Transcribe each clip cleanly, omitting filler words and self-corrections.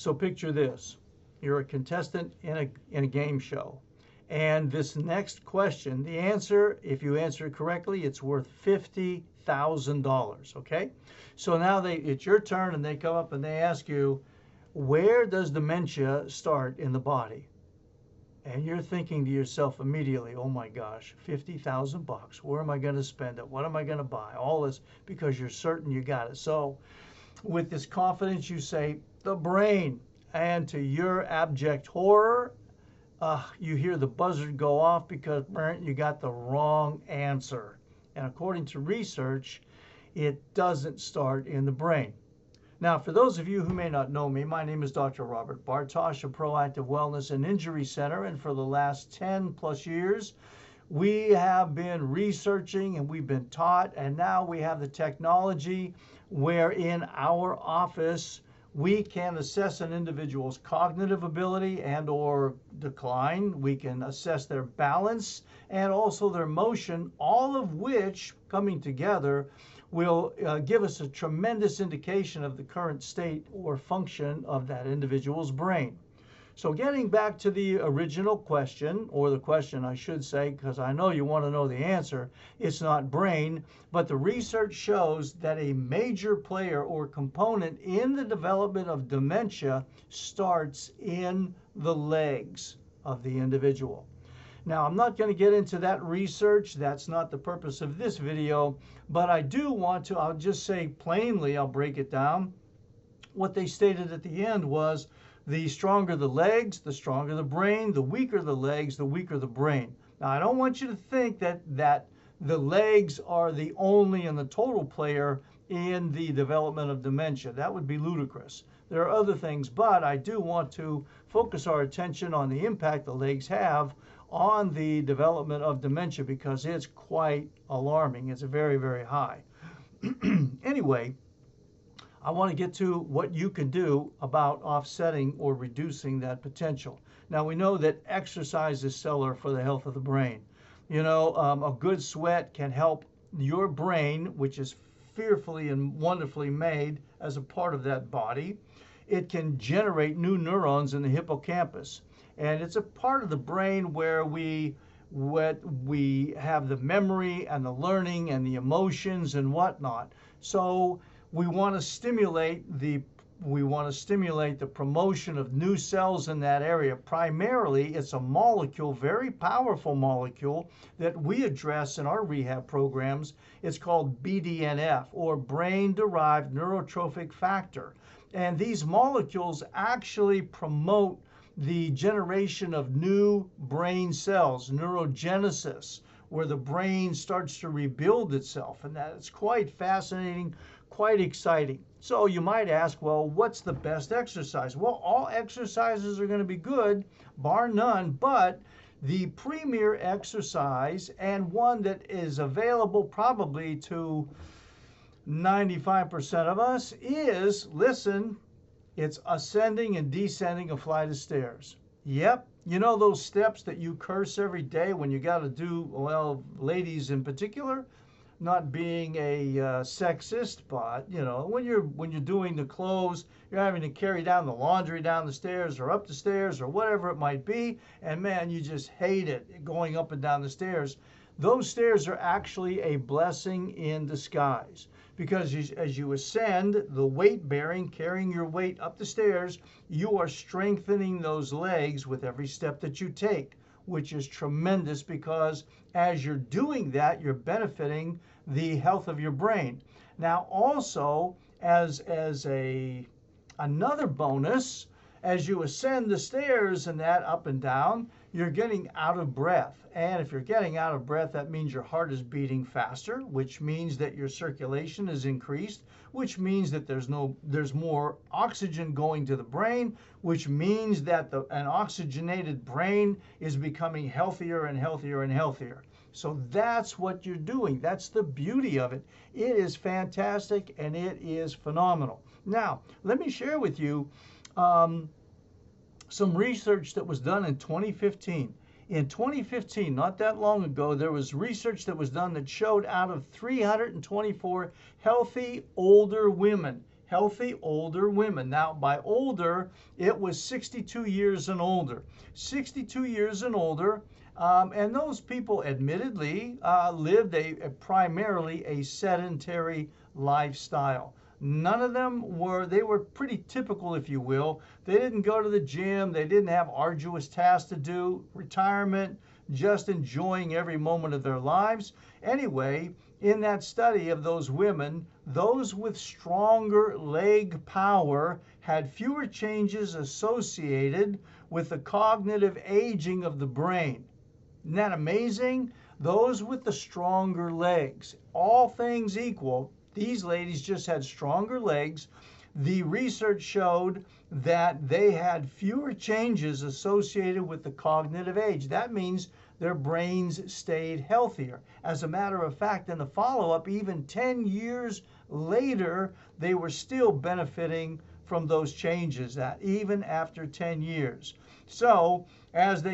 So picture this. You're a contestant in a game show. And this next question, the answer, if you answer it correctly, it's worth $50,000, okay? So now it's your turn and they come up and they ask you, where does dementia start in the body? And you're thinking to yourself immediately, oh my gosh, 50,000 bucks. Where am I going to spend it? What am I going to buy? All this because you're certain you got it. So with this confidence, you say the brain. And to your abject horror, you hear the buzzer go off because you got the wrong answer. And according to research, it doesn't start in the brain. Now, for those of you who may not know me, my name is Dr. Robert Bartosh of Proactive Wellness and Injury Center. And for the last 10 plus years, we have been researching and we've been taught, and now we have the technology where in our office, we can assess an individual's cognitive ability and or decline. We can assess their balance and also their motion, all of which coming together will give us a tremendous indication of the current state or function of that individual's brain. So getting back to the original question, or the question I should say, because I know you want to know the answer, it's not brain, but the research shows that a major player or component in the development of dementia starts in the legs of the individual. Now, I'm not going to get into that research. That's not the purpose of this video, but I do want to, I'll just say plainly, I'll break it down. What they stated at the end was, the stronger the legs, the stronger the brain, the weaker the legs, the weaker the brain. Now, I don't want you to think that the legs are the only and the total player in the development of dementia. That would be ludicrous. There are other things, but I do want to focus our attention on the impact the legs have on the development of dementia because it's quite alarming. It's very, very high. Anyway, I want to get to what you can do about offsetting or reducing that potential. Now, we know that exercise is stellar for the health of the brain. You know, a good sweat can help your brain, which is fearfully and wonderfully made as a part of that body. It can generate new neurons in the hippocampus. And it's a part of the brain where we have the memory and the learning and the emotions and whatnot. So we want to stimulate the promotion of new cells in that area. Primarily, it's a molecule, very powerful molecule that we address in our rehab programs. It's called BDNF, or brain-derived neurotrophic factor. And these molecules actually promote the generation of new brain cells, neurogenesis, where the brain starts to rebuild itself. And that is quite fascinating, quite exciting. So you might ask, well, what's the best exercise? Well, all exercises are going to be good, bar none, but the premier exercise, and one that is available probably to 95% of us, is, listen, it's ascending and descending a flight of stairs. Yep. You know those steps that you curse every day when you got to do, well, ladies in particular, not being a sexist, but you know, when you're doing the clothes, you're having to carry down the laundry down the stairs or up the stairs or whatever it might be, and man, you just hate it going up and down the stairs. Those stairs are actually a blessing in disguise, because as you ascend, the weight bearing, carrying your weight up the stairs, you are strengthening those legs with every step that you take, which is tremendous, because as you're doing that, you're benefiting the health of your brain. Now, also, as another bonus, as you ascend the stairs and that up and down, you're getting out of breath. And if you're getting out of breath, that means your heart is beating faster, which means that your circulation is increased, which means that there's more oxygen going to the brain, which means that an oxygenated brain is becoming healthier and healthier and healthier. So that's what you're doing. That's the beauty of it. It is fantastic and it is phenomenal. Now, let me share with you some research that was done in 2015. In 2015, not that long ago, there was research that was done that showed out of 324 healthy older women healthy older women. Now, by older, it was 62 years and older. 62 years and older. And those people admittedly lived primarily a sedentary lifestyle. None of them they were pretty typical, if you will. They didn't go to the gym. They didn't have arduous tasks to do. Retirement, just enjoying every moment of their lives. Anyway, in that study of those women, those with stronger leg power had fewer changes associated with the cognitive aging of the brain. Isn't that amazing? Those with the stronger legs, all things equal, these ladies just had stronger legs. The research showed that they had fewer changes associated with the cognitive age. That means their brains stayed healthier. As a matter of fact, in the follow-up, even 10 years later, they were still benefiting from those changes, that even after 10 years. So, as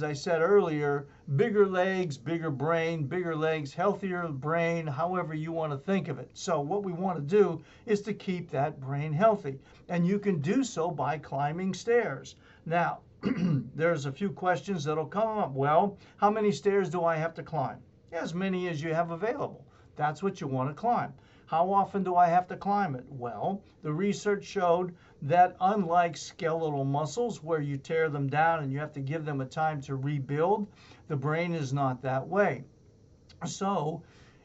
I said earlier, bigger legs, bigger brain, bigger legs, healthier brain, however you want to think of it. So what we want to do is to keep that brain healthy. And you can do so by climbing stairs. Now, there's a few questions that'll come up. Well, how many stairs do I have to climb? As many as you have available. That's what you want to climb. How often do I have to climb it? Well, the research showed that unlike skeletal muscles where you tear them down and you have to give them a time to rebuild, the brain is not that way. So,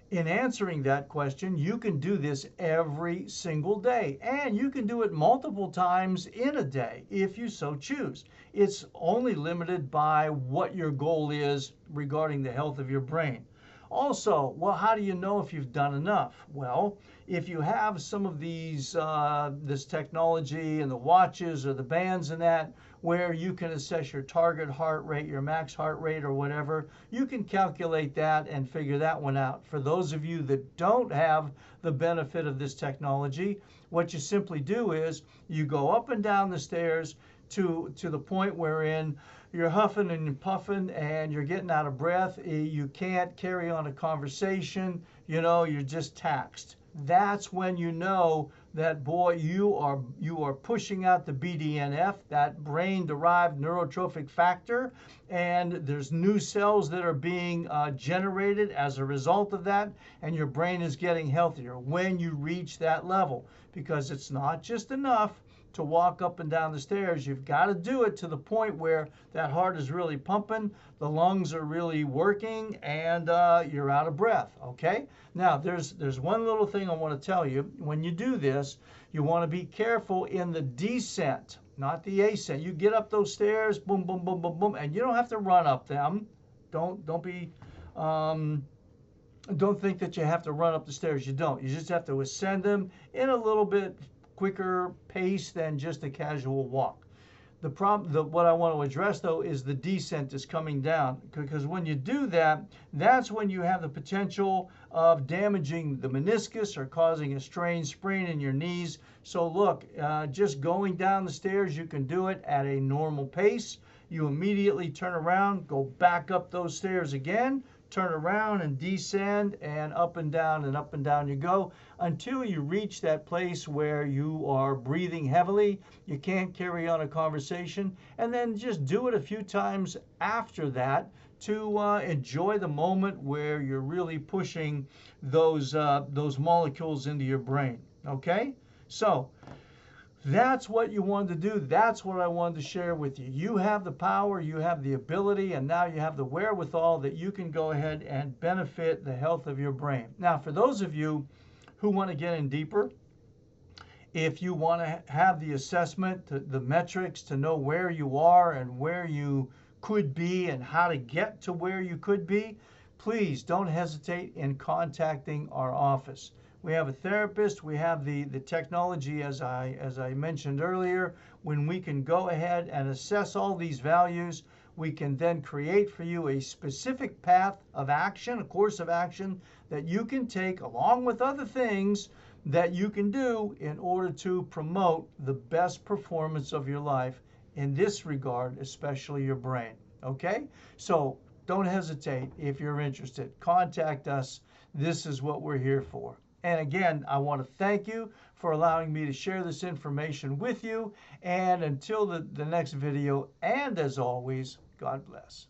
in answering that question, you can do this every single day, and you can do it multiple times in a day if you so choose. It's only limited by what your goal is regarding the health of your brain. Also, well, how do you know if you've done enough? Well, if you have some of these, this technology and the watches or the bands and that, where you can assess your target heart rate, your max heart rate or whatever, you can calculate that and figure that one out. For those of you that don't have the benefit of this technology, what you simply do is you go up and down the stairs to the point wherein you're huffing and puffing and you're getting out of breath. You can't carry on a conversation. You know, you're just taxed. That's when you know that, boy, you are pushing out the BDNF, that brain-derived neurotrophic factor, and there's new cells that are being generated as a result of that, and your brain is getting healthier when you reach that level, because it's not just enough to walk up and down the stairs. You've got to do it to the point where that heart is really pumping, the lungs are really working, and you're out of breath, okay? Now, there's one little thing I want to tell you. When you do this, you want to be careful in the descent, not the ascent. You get up those stairs, boom, boom, boom, boom, boom, and you don't have to run up them. Don't think that you have to run up the stairs. You don't. You just have to ascend them in a little bit quicker pace than just a casual walk. What I want to address though is the descent is coming down, because when you do that, that's when you have the potential of damaging the meniscus or causing a strain, sprain in your knees. So look, just going down the stairs, you can do it at a normal pace. You immediately turn around, go back up those stairs again, turn around and descend, and up and down you go until you reach that place where you are breathing heavily. You can't carry on a conversation, and then just do it a few times after that to enjoy the moment where you're really pushing those molecules into your brain. Okay, so that's what you wanted to do. That's what I wanted to share with you. You have the power, you have the ability, and now you have the wherewithal that you can go ahead and benefit the health of your brain. Now, for those of you who want to get in deeper, if you want to have the assessment, the metrics to know where you are and where you could be and how to get to where you could be, please don't hesitate in contacting our office. We have a therapist. We have the technology, as I mentioned earlier, when we can go ahead and assess all these values. We can then create for you a specific path of action, a course of action that you can take along with other things that you can do in order to promote the best performance of your life in this regard, especially your brain. Okay? So don't hesitate if you're interested. Contact us. This is what we're here for. And again, I want to thank you for allowing me to share this information with you. And until the next video, and as always, God bless.